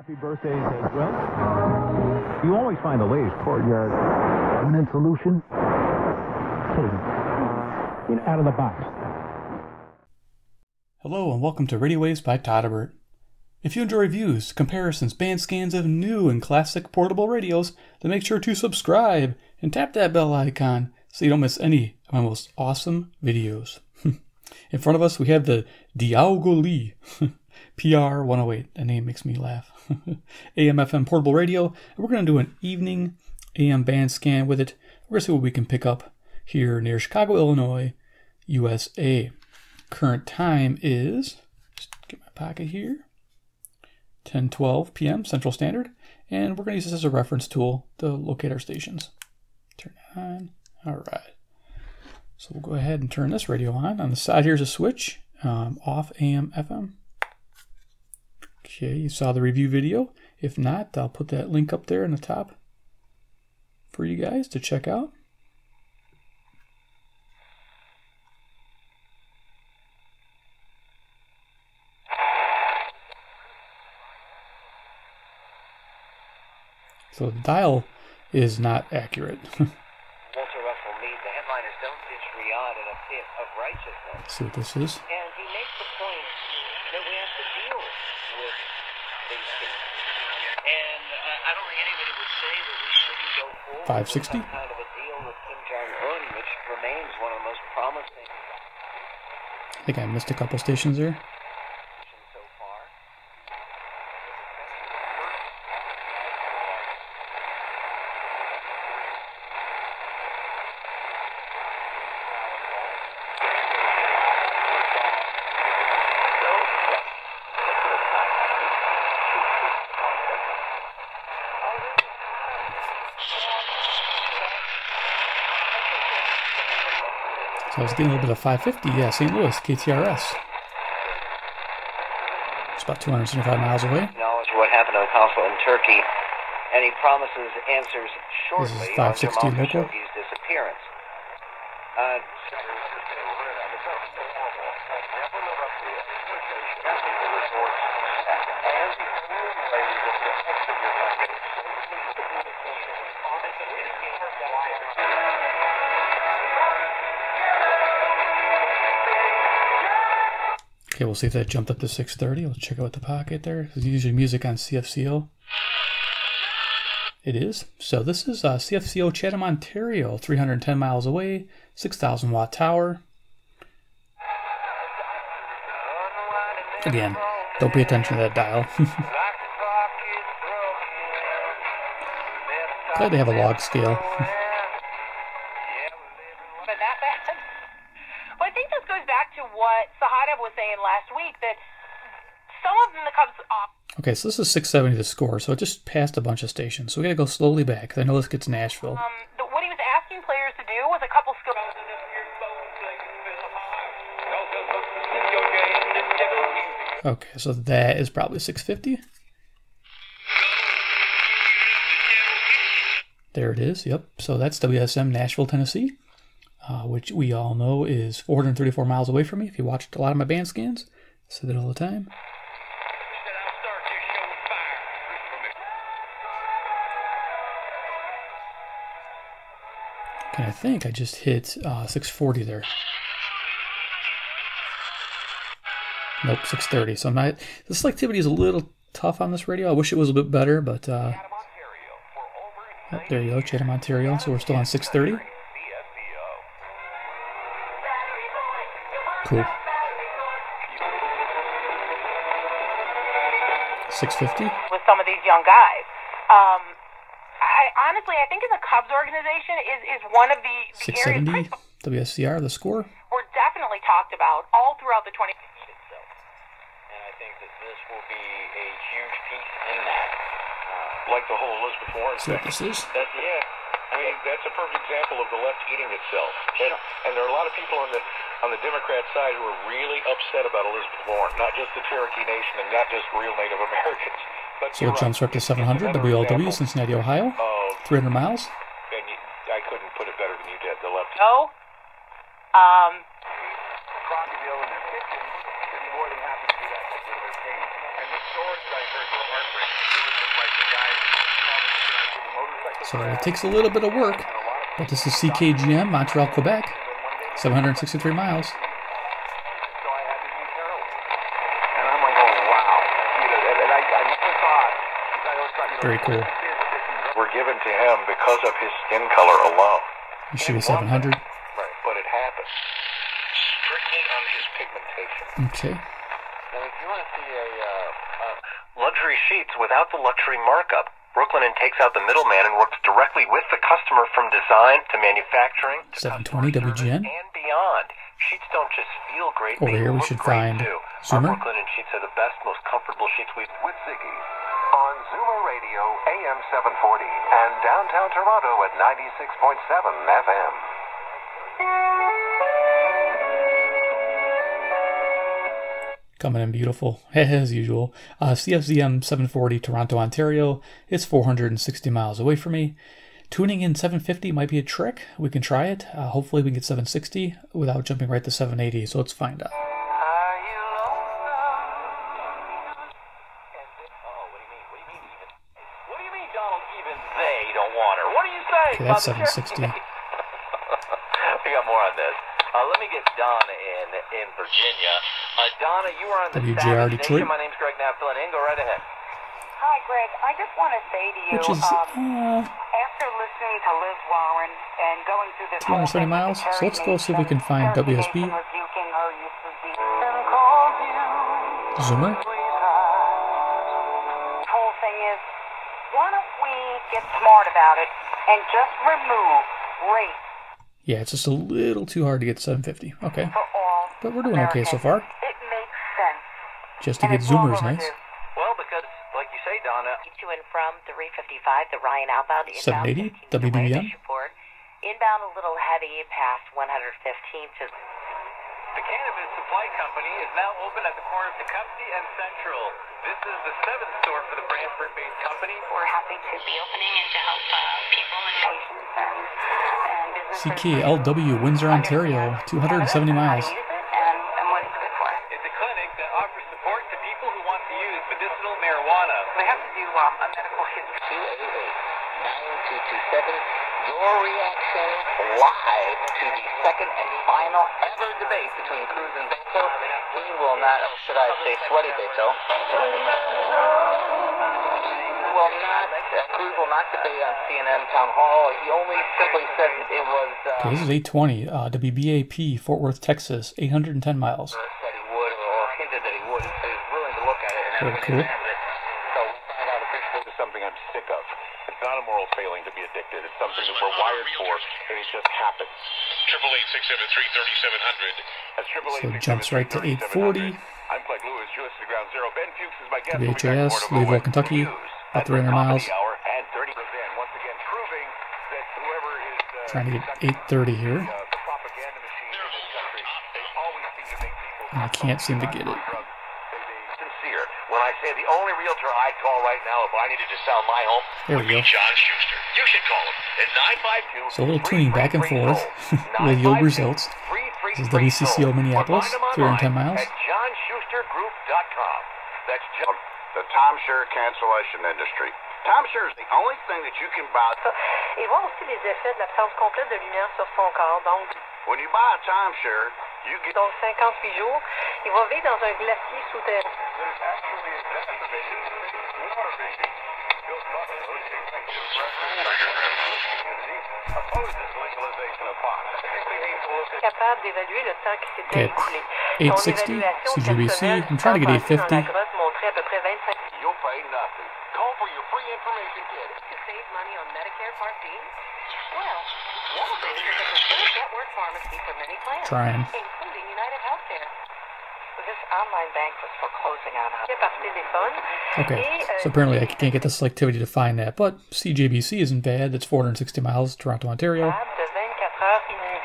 Happy birthdays as well. You always find the latest courtyard permanent solution. Out of the box. Hello and welcome to Radio Waves by Todderbert. If you enjoy reviews, comparisons, band scans of new and classic portable radios, then make sure to subscribe and tap that bell icon so you don't miss any of my most awesome videos. In front of us we have the Daogoly PR-108. That name makes me laugh. AM FM portable radio. And we're going to do an evening AM band scan with it. We're going to see what we can pick up here near Chicago, Illinois, USA. Current time is, just get my pocket here, 10:12 p.m. Central Standard. And we're going to use this as a reference tool to locate our stations. Turn it on. All right. So we'll go ahead and turn this radio on. On the side here's a switch, off AM FM. Okay, you saw the review video. If not, I'll put that link up there in the top for you guys to check out. So the dial is not accurate. Let's see what this is. And he makes the point that we have to deal with these people. And I don't think anybody would say that we shouldn't go forward 560. with some kind of a deal with Kim Jong-un, which remains one of the most promising. I think I missed a couple stations there. So far. So I was getting a little bit of 550. Yeah, St. Louis, KTRS. It's about 275 miles away. Acknowledge what happened to the consul in Turkey, and he promises answers shortly This is 560 on Jamal local. Khashoggi's disappearance. Okay, we'll see if that jumped up to 630. Let's check out the pocket there. There's usually music on CFCO. It is. So this is CFCO Chatham, Ontario, 310 miles away, 6,000 watt tower. Again, don't pay attention to that dial. Glad they have a log scale. I think this goes back to what Sahada was saying last week, that some of them, the Cubs off. Okay, so this is 670 to score, so it just passed a bunch of stations. So we gotta go slowly back, because I know this gets Nashville. What he was asking players to do was a couple skills. Okay, so that is probably 650. There it is, yep. So that's WSM Nashville, Tennessee, which we all know is 434 miles away from me. If you watched a lot of my band scans, I say that all the time. Okay, I think I just hit 640 there. Nope, 630. So I'm not. The selectivity is a little tough on this radio. I wish it was a bit better, but oh, there you go, Chatham, Ontario. So we're still on 630. Cool. 650. With some of these young guys. I think in the Cubs organization is one of the 670. WSCR, the score. Were definitely talked about all throughout the 20. And I think that this will be a huge piece in that. Like the whole Elizabeth Warren See what this is? Yeah. I mean, that's a perfect example of the left eating itself. And there are a lot of people on the Democrat side who are really upset about Elizabeth Warren, not just the Cherokee Nation and not just real Native Americans. But So it jumps up to 700, WLW, Cincinnati, Ohio, 300 miles. And I couldn't put it better than you did, the left. No. Crocodile in their kitchen, they'd be more than happy to do that to their team. And the stories I heard were heartbreaking. So it takes a little bit of work, but this is CKGM, Montreal, Quebec, 763 miles. Very cool. Were given to him because of his skin color alone. You should be 700. Right, but it happened strictly on his pigmentation. Okay. Now, if you want to see luxury sheets without the luxury markup, Brooklyn takes out the middleman and works directly with the customer from design to manufacturing to 720 WGN. and beyond. Sheets don't just feel great; Over they here we look should great find too. Zoomer. Our Brooklyn sheets are the best, most comfortable sheets we've. With Ziggy on Zoomer Radio AM 740 and downtown Toronto at 96.7 FM. Coming in beautiful, as usual. CFZM 740 Toronto, Ontario. It's 460 miles away from me. Tuning in 750 might be a trick. We can try it. Hopefully we can get 760 without jumping right to 780. So let's find out. Okay, that's 760. We got more on this. Let me get Donna in Virginia. Donna, you are on the WJR Detroit. My name's Greg Knapp, filling in. Go right ahead. Hi, Greg. I just want to say to you, Which is after listening to Liz Warren and going through this 230 miles. So let's go see if we can find WSB. Zoomer. The whole thing is, why don't we get smart about it and just remove race Yeah, it's just a little too hard to get 750. Okay. for all But we're doing okay so far. It makes sense. Just to And get it's long Zoomers nice. overdue. Well, because, like you say, Donna, To and from 355, the Ryan outbound, inbound 780 15 away, WBBM. Bishoport. Inbound a little heavy past 115 to the Cannabis Supply Company is now open at the corner of Tecumseh and Central. This is the 7th store for the Brantford-based company. we're happy to be opening and to help people and patients and businesses. CKLW, Windsor, Ontario, 270 miles. How to use it and what it's good for. It's a clinic that offers support to people who want to use medicinal marijuana. We have to do a medical history. 288-9227. Your reaction live to the second and final ever debate between Cruz and Beto. He will not, or should I say sweaty Beto, Cruz will not debate on CNN Town Hall. He only simply said it was... Okay, this is 820. WBAP, Fort Worth, Texas, 810 miles. Said he would, or hinted that he would. He said he's willing to look at it and Very have cool. it. So we'll find out officially. This is something I'm sick of. It's not a moral failing to be addicted. It's something that we're wired for, and it just happens. 888-673-3700. That's So it jumps right to 840. I'm Clegg Lewis, US to Ground Zero. Ben Fuchs is my guest. WHAS, Louisville, Kentucky, about 300 miles. And 30%. Once again, proving that whoever is Trying to get 830 here. the propaganda machine in this country, they always seem to make people. And I can't seem to get it. Sincere. When I say the only realtor I'd call right now if I needed to sell my home, There we go. John Schuster. You should call him at 952. So a little tuning back and forth will yield results. This is WCCO Minneapolis, 310 miles. At johnschustergroup.com. That's The timeshare cancellation industry. Timeshare is the only thing that you can buy. Et voir aussi les effets de l'absence complète de lumière sur son corps. Donc, When you buy a timeshare, you get... donc 58 jours, il va vivre dans un glacier souterrain. Capable d'évaluer le temps qui s'était Okay, écoulé. 860, CGBC. I'm trying to get 850. Montrait à peu près 25. You'll pay nothing. Call for your free information kit. To save money on Medicare Part B? Well, Walgreens is a preferred network pharmacy for many plans, Trying. including United Healthcare. This online bank was foreclosing on us. Par téléphone. Okay, Et, so apparently I can't get the selectivity to find that, but CJBC isn't bad. That's 460 miles, Toronto, Ontario. de 24 heures et demie.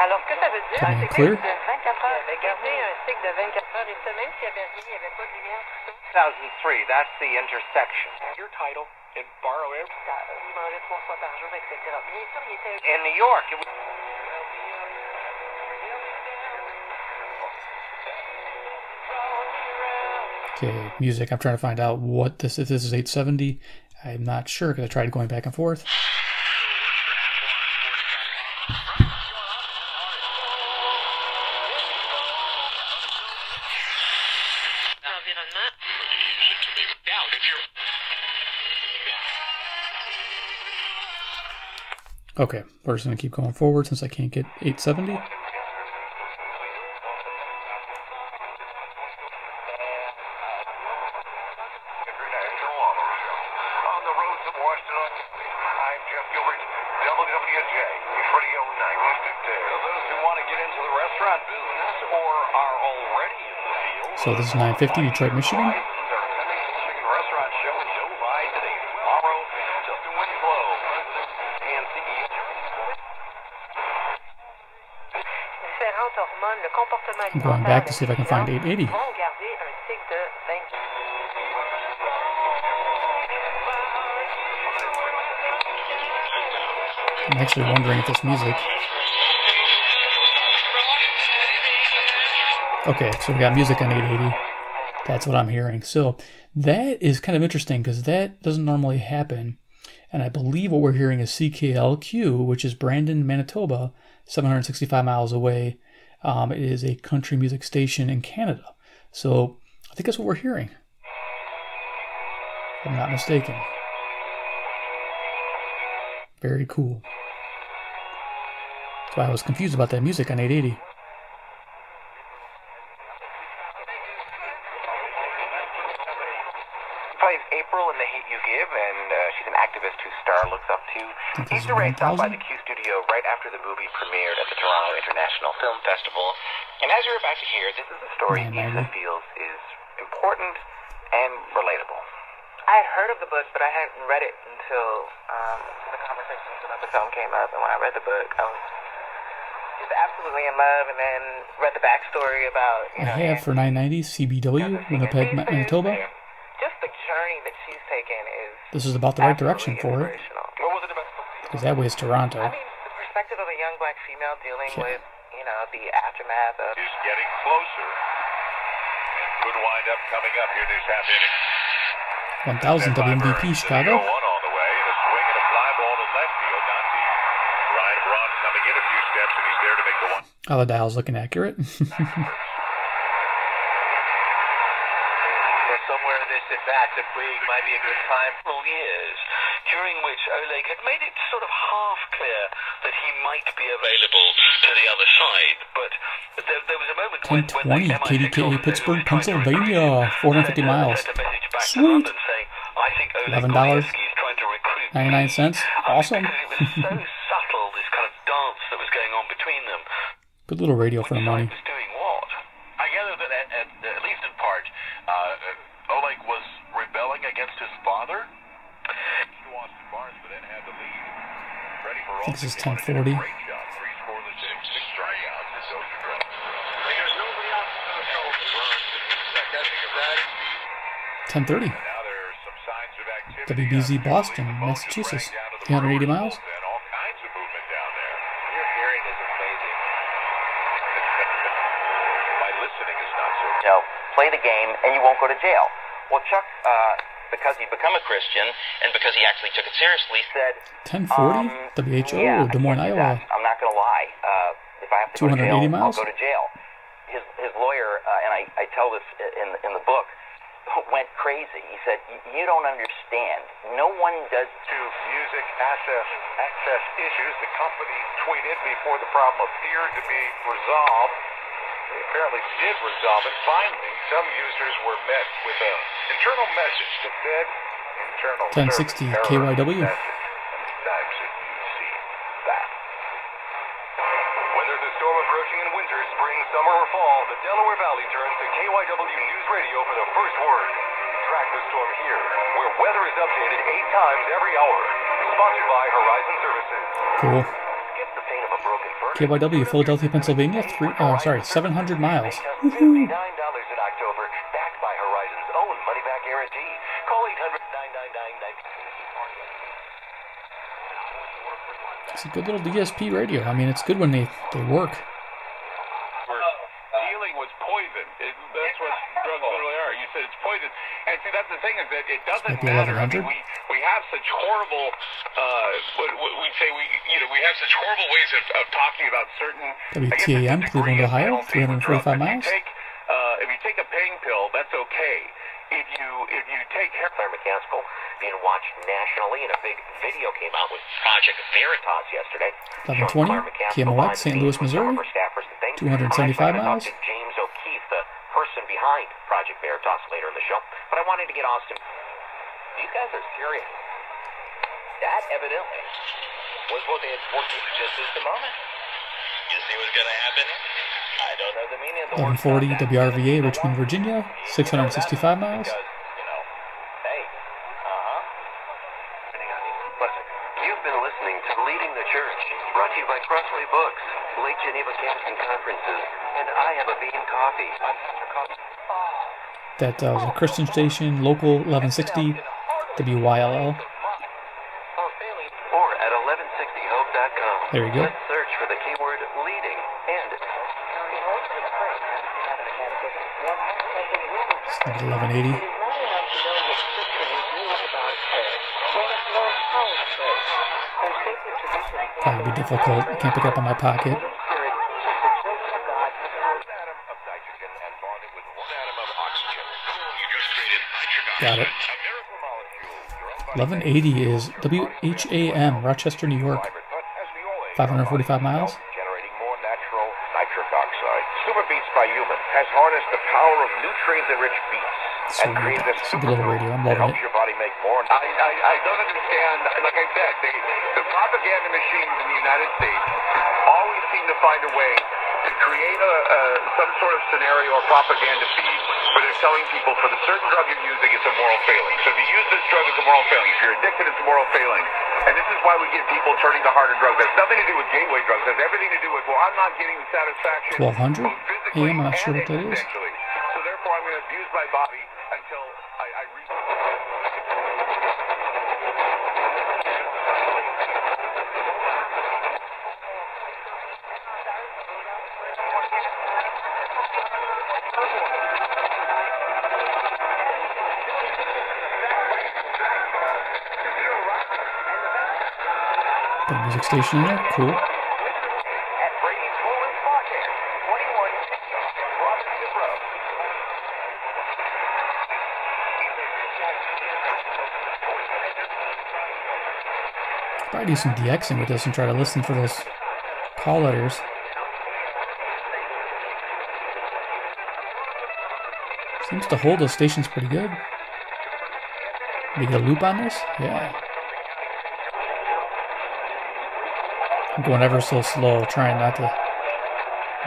Alors, ce que ça veut dire, Coming c'est que clear. de 24 heures, il avait gardé un cycle de 24 heures et ça, même s'il n'y avait rien, il n'y avait pas de lumière, tout ça. 2003, that's the intersection. Your title and borrow it. Il mangeait 3 fois par jour, etc. Bien sûr, il était... In New York, it was... Okay, music. I'm trying to find out what this, if this is 870. I'm not sure because I tried going back and forth. Okay, we're just going to keep going forward since I can't get 870. So this is 950, Detroit, Michigan. I'm going back to see if I can find 880. I'm actually wondering if this music... Okay, so we got music on 880. That's what I'm hearing. So that is kind of interesting because that doesn't normally happen. And I believe what we're hearing is CKLQ, which is Brandon, Manitoba, 765 miles away. It is a country music station in Canada. So I think that's what we're hearing, if I'm not mistaken. Very cool. So I was confused about that music on 880. April in The Hate U Give, and she's an activist who Star looks up to. Issa Rae stopped by the Q Studio right after the movie premiered at the Toronto International Film Festival. And as you're about to hear, this is a story Issa feels is important and relatable. I had heard of the book, but I hadn't read it until the conversations about the film came up. And when I read the book, I was just absolutely in love, and then read the backstory about, you know... I have for 990 CBW, Winnipeg, Manitoba. Just the journey that she's taken is... This is about the right direction for her. What was it about? Because that way is Toronto. I mean, the perspective of a young black female dealing with, you know, the aftermath of... He's getting closer. And could wind up coming up here this half inning. 1000 WMVP Chicago. One on the way, and a swing and a fly ball to left field. Dante. Ryan Braun coming in a few steps, and he's there to make the one. Oh, the dial's looking accurate. Somewhere in this at-bat, the break might be a good time. Years, during which Oleg had made it sort of half clear that he might be available to the other side, but there was a moment when 1020 KDKA Pittsburgh, Pennsylvania, 450 miles. Sweet. $11.99. Awesome. It was so subtle, this kind of dance that was going on between them. Good little radio for the money. Doing what? I gather that at least in part, Oleg was rebelling against his father. I think this is 1040. 1030. WBZ Boston, Massachusetts. 380 miles. You know, play the game and you won't go to jail. Well, Chuck, because he'd become a Christian and because he actually took it seriously, said 1040 WHO, Des Moines, Iowa. I'm not going to lie. If I have to go to jail, miles? I'll go to jail. His lawyer, and I tell this in the book, went crazy. He said, "You don't understand. No one does." To music access issues, the company tweeted before the problem appeared to be resolved. They apparently did resolve it. Finally, some users were met with an internal message that said, "Internal 1060 KYW." Sometimes you see that. Whether the storm approaching in winter, spring, summer, or fall, the Delaware Valley turns to KYW News Radio for the first word. Track the storm here, where weather is updated 8 times every hour. Sponsored by Horizon Services. Cool. Skip the pain of a broken furnace. KYW, Philadelphia, Pennsylvania, 700 miles. $59 in October, backed by Horizon's own money-back guarantee. Call 800-999-90. It's a good little DSP radio. I mean, it's good when they work. Dealing with poison. That's what drugs literally are. You said it's poison. matter. I 1100. mean, we have such horrible, we'd say we have such horrible ways of talking about certain. WTAM, Cleveland, Ohio, 345 miles. If you take a pain pill, that's okay. If you take Mechanical being watched nationally, and a big video came out with Project Veritas yesterday. 1120, KMOX, St. Louis, Missouri, 275 miles. James O'Keefe, the person behind Project Veritas, later in the show. But I wanted to get Austin. These guys are serious. That evidently was what they had working just at the moment. You see what's going to happen? I don't know the meaning of the 1140 WRVA, Richmond, Virginia, 665 miles. You've been listening to Leading the Church, brought to you by Crossway Books, Lake Geneva Campus and Conferences, and I Have a Bean Coffee. That was a Christian station, local 1160 WYLL. Or at 1160hope.com. There you go. Let's search for the keyword leading and 1180. Probably be difficult. I can't pick up on my pocket. Got it. 1180 is WHAM, Rochester, New York. 545 miles. generating more natural nitric oxide. Super Beats by Human has harnessed the power of nutrient-enriched beets and created a super little radio. I'm that loving helps it. your body make more. I don't understand. Like I said, the propaganda machines in the United States always seem to find a way to create some sort of scenario or propaganda feed where they're telling people for the certain drug you're using, it's a moral failing. So if you use this drug, it's a moral failing. If you're addicted, it's a moral failing. And this is why we get people turning to harder drugs. It has nothing to do with gateway drugs. It has everything to do with, well, I'm not getting the satisfaction 1200 both physically AM, I'm not sure and what that is. existentially. So therefore, I'm going to abuse my body until I reach. Got a music station in there. Cool. At Brady's Poland Spa Care, 2160 Robinson Road. Probably do some DXing with this and try to listen for those call letters. Seems to hold those stations pretty good. Maybe get a loop on this? Yeah. I'm going ever so slow, trying not to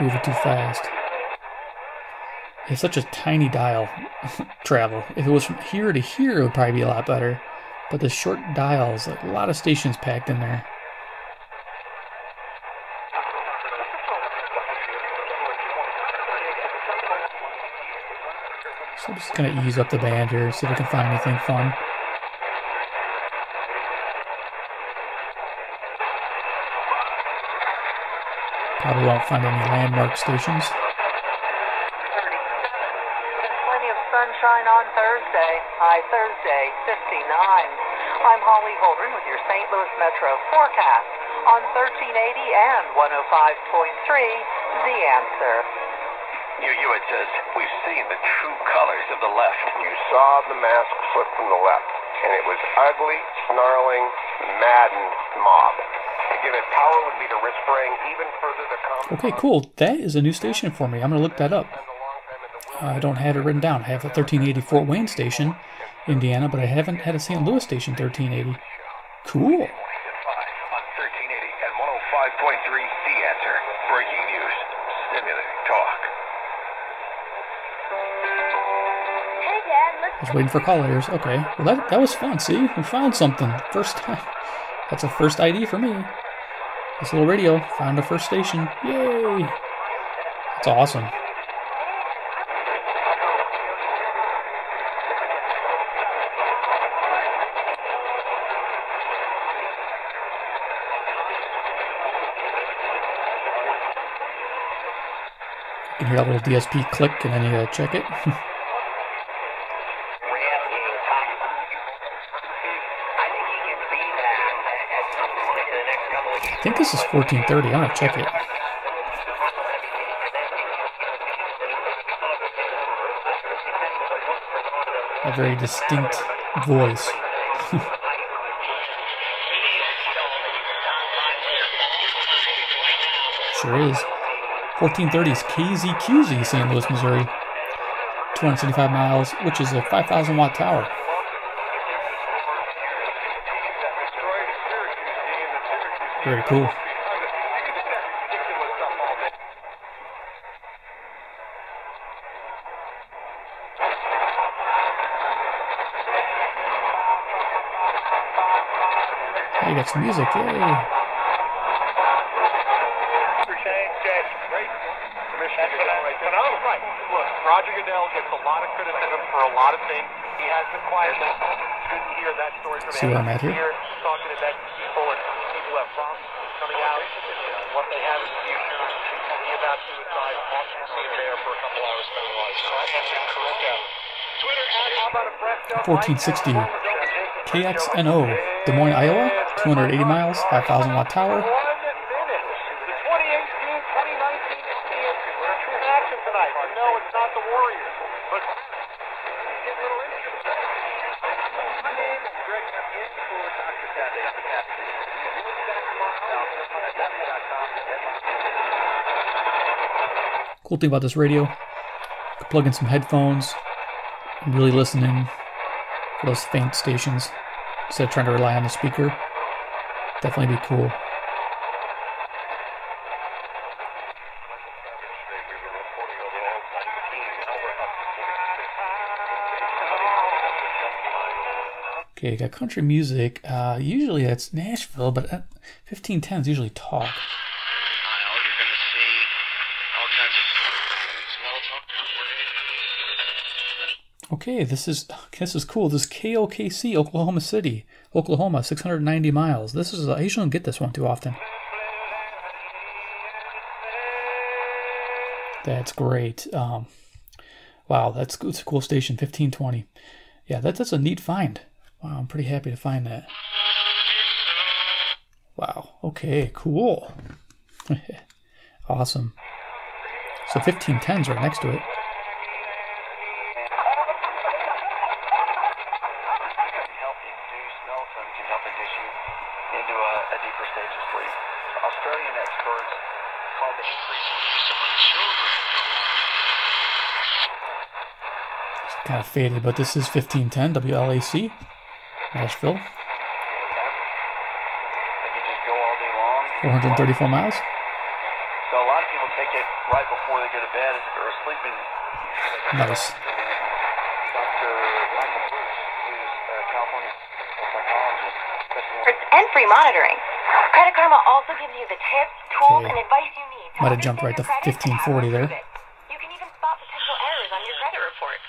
move it too fast. It's such a tiny dial travel. If it was from here to here, it would probably be a lot better. But the short dials, like a lot of stations packed in there. So I'm just gonna ease up the band here, see if I can find anything fun. Probably won't find any landmark stations. Plenty of sunshine on Thursday. High Thursday, 59. I'm Holly Holdren with your St. Louis Metro forecast on 1380 and 105.3, The Answer. Hewitt says, we've seen the true colors of the left. You saw the mask flip from the left, and it was ugly, snarling, maddened mob. To give it power would be to risk spraying even further the Okay, cool. That is a new station for me. I'm going to look that up. I don't have it written down. I have a 1380 Fort Wayne station, Indiana, but I haven't had a St. Louis station 1380. Cool. On 1380 and 105.3, The Answer. Breaking news. Stimulating talk. I was waiting for call letters. Okay. Well, that was fun. See? We found something. First time. That's a first ID for me. This little radio found a first station. Yay! That's awesome. You can hear that little DSP click and then you gotta check it. I think this is 1430. I'm gonna check it. A very distinct voice. Sure is. 1430 is KZQZ, St. Louis, Missouri. 275 miles, which is a 5,000 watt tower. Very cool. Hey, you got some music, yay! Look, Roger Goodell gets a lot of criticism for a lot of things. He has been quiet. It's good to hear that story from See where I'm at here? Talking to that people and people who have problems coming out and what they have in the future. Talking about suicide. Awesome to see him there for a couple hours spending a lot of time. Twitter at how about a fresh 1460 KXNO, Des Moines, Iowa. 280 miles, 5,000 watt tower. Cool thing about this radio, you can plug in some headphones and really listen in for those faint stations instead of trying to rely on the speaker. Definitely be cool. Okay, got country music. Usually that's Nashville, but 1510 is usually talk. Okay, this is cool. This is KOKC, Oklahoma City, Oklahoma, 690 miles. This is I usually don't get this one too often. That's great. Wow, it's a cool station. 1520. Yeah, that's a neat find. Wow, I'm pretty happy to find that. Wow. Okay, cool. Awesome. So 1510's right next to it. Kind of faded, but this is 1510 WLAC, Nashville. 434 miles. So a lot of people take it right before they go to bed as if they're sleeping. Nice. Dr. Michael Bruce, who's a California psychologist. And free monitoring. Credit Karma also gives you the tips, tools, and advice you need. Might have jumped right to 1540 there. You can even spot potential errors on your credit report.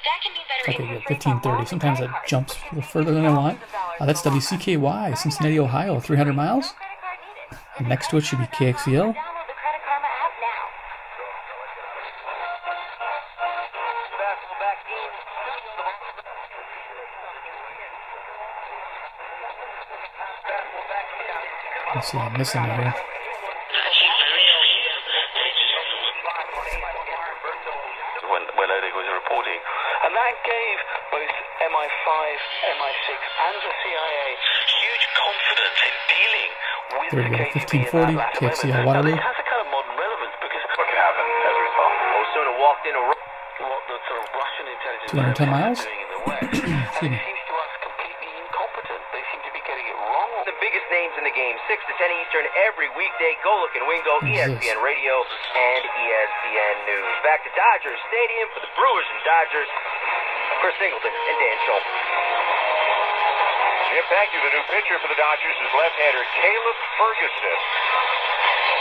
That can be better. Okay, good. 1530. Sometimes it jumps a little further than I want. That's WCKY, Cincinnati, Ohio, 300 miles. And next to it should be KXEL. Let's see, I'm missing it here. When Oleg was reporting, and that gave both MI5, MI6, and the CIA huge confidence in dealing with there we go, 1540, KXEL Waterloo. It has a kind of modern relevance because what happened as a result? Well, sort of walked in what the sort of Russian intelligence 210 miles. doing in the West. Excuse me. seems to us completely incompetent. They seem to be getting it wrong. The biggest names in the game, 6 to 10 Eastern, every weekday. Go Look and Wingo, ESPN Radio, and ESPN News. Back to Dodgers Stadium for the Brewers and Dodgers. Chris Singleton and Dan Schultz. Jim, thank you. The new pitcher for the Dodgers is left-hander Caleb Ferguson,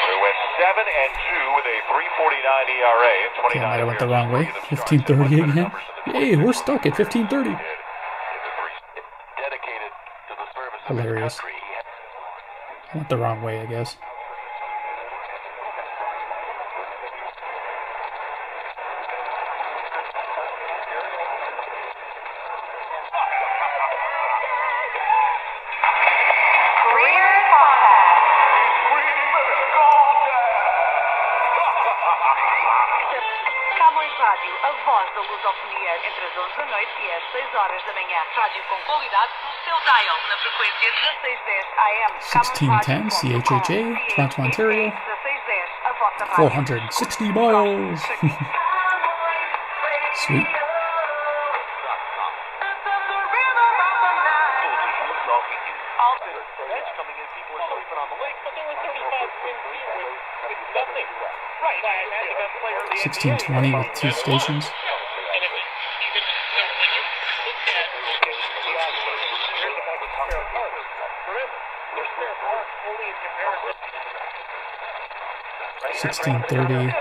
who went 7-2 with a 3.49 ERA. Okay, I might have went the wrong way. 1530 again. Hey, we're stuck at 1530. Hilarious. I went the wrong way, I guess. Career Combat. da luz ao premier entre as 11 da noite e as 6 horas da manhã. Rádio com qualidade no seu dial na frequência 1610 AM. 1610 CHHA, Toronto, Ontario. 1610, a vossa rádio. 460 miles. Sweet. Coming in, people are sleeping on the lake, but there were 35 wind speed. It's nothing. Right. The best player in the 1620 with 2 stations. And even so, when you look at here's the fact of spare parts. Remember, there's spare parts only in comparison. 1630.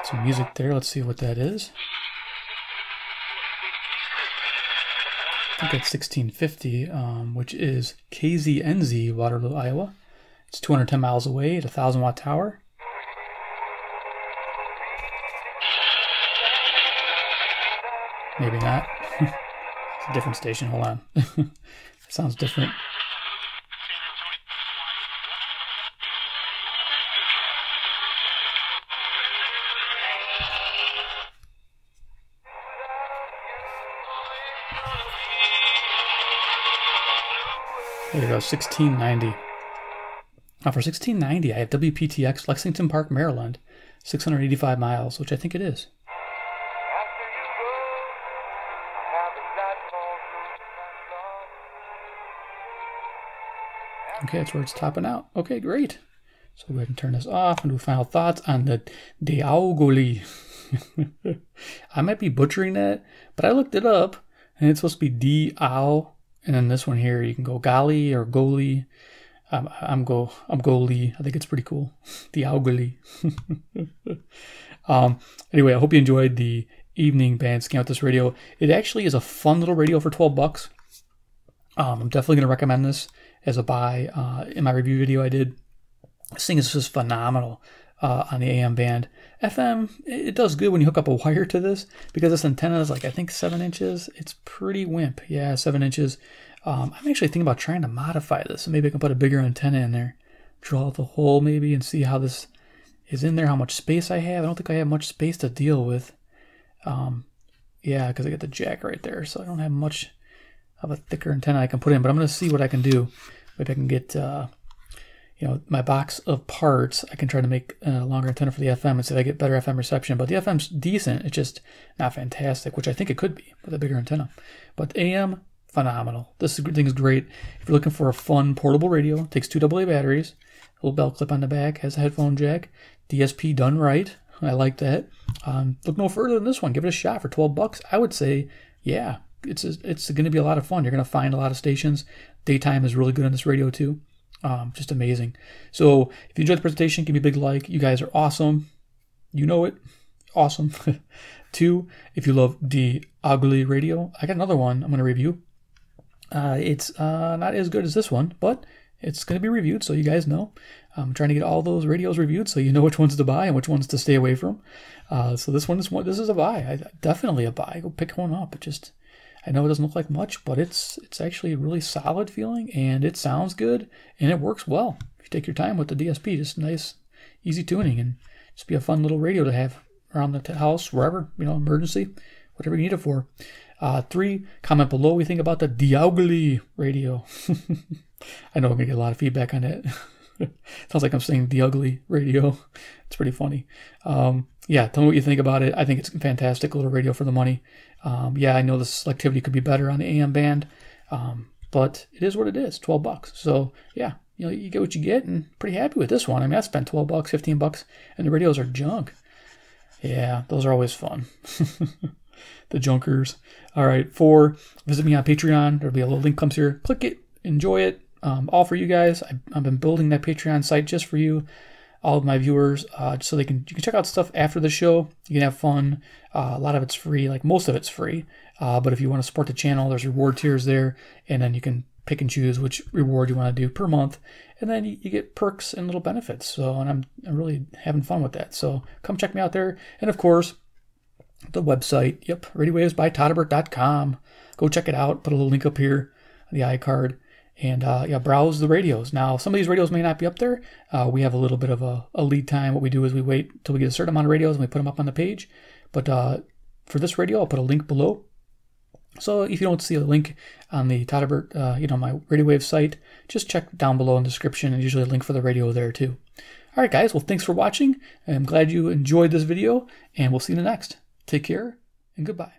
Some music there. Let's see what that is. I think it's 1650, which is KZNZ, Waterloo, Iowa. It's 210 miles away at a 1,000-watt tower. Maybe not. It's a different station. Hold on. It sounds different. There you go, 1690. Now for 1690, I have WPTX Lexington Park, Maryland, 685 miles, which I think it is. Okay, that's where it's topping out. Okay, great. So go ahead and turn this off and do final thoughts on the Daogoly. I might be butchering that, but I looked it up, and it's supposed to be D-O. And then this one here, you can go Gali or Goli. I'm Goli. I think it's pretty cool. Daogoly. Anyway, I hope you enjoyed the evening band scan with this radio. It actually is a fun little radio for $12. I'm definitely going to recommend this as a buy. In my review video I did, this thing is just phenomenal on the AM band. FM, it does good when you hook up a wire to this, because this antenna is like, I think 7 inches. It's pretty wimp. Yeah, 7 inches. I'm actually thinking about trying to modify this. So maybe I can put a bigger antenna in there, draw the hole maybe, and see how this is in there, how much space I have. I don't think I have much space to deal with. Yeah, because I got the jack right there, so I don't have much of a thicker antenna I can put in, but I'm going to see what I can do. Maybe I can get my box of parts. I can try to make a longer antenna for the FM and see if I get better FM reception. But the FM's decent. It's just not fantastic, which I think it could be with a bigger antenna. But AM, phenomenal. This thing is great. If you're looking for a fun portable radio, it takes 2 AA batteries, a little belt clip on the back, has a headphone jack, DSP done right. I like that. Look no further than this one. Give it a shot for $12. I would say, yeah, it's going to be a lot of fun. You're going to find a lot of stations. Daytime is really good on this radio too. Just amazing. So if you enjoyed the presentation, give me a big like. You guys are awesome. You know it. Awesome. 2, if you love the Daogoly radio, I got another one I'm going to review. It's not as good as this one, but it's going to be reviewed so you guys know. I'm trying to get all those radios reviewed so you know which ones to buy and which ones to stay away from. So this is a buy. Definitely a buy. Go pick one up. I know it doesn't look like much, but it's actually a really solid feeling, and it sounds good, and it works well. If you take your time with the DSP, just nice, easy tuning, and just be a fun little radio to have around the house, wherever, emergency, whatever you need it for. 3, comment below what you think about the Daogoly radio. I know I'm going to get a lot of feedback on that. Sounds like I'm saying Daogoly radio. It's pretty funny. Yeah, tell me what you think about it. I think it's a fantastic little radio for the money. Yeah, I know the selectivity could be better on the AM band, but it is what it is, $12. So yeah, you get what you get, and pretty happy with this one. I mean, I spent $12, $15, and the radios are junk. Yeah, those are always fun. The junkers. All right, 4, visit me on Patreon. There'll be a little link comes here. Click it, enjoy it. All for you guys. I've been building that Patreon site just for you. all of my viewers, so you can check out stuff after the show. You can have fun. A lot of it's free, like most of it's free. But if you want to support the channel, there's reward tiers there, and then you can pick and choose which reward you want to do per month, and then you get perks and little benefits. So, and I'm really having fun with that. So come check me out there, and of course, the website. Yep, RadioWavesByTodderbert.com. Go check it out. Put a little link up here, the iCard. And yeah, browse the radios. Now, some of these radios may not be up there. We have a little bit of a lead time. What we do is we wait until we get a certain amount of radios and we put them up on the page. But for this radio, I'll put a link below. So if you don't see a link on the Todderbert, my Radio Wave site, just check down below in the description, and usually a link for the radio there too. All right, guys. Well, thanks for watching. I'm glad you enjoyed this video, and we'll see you in the next. Take care and goodbye.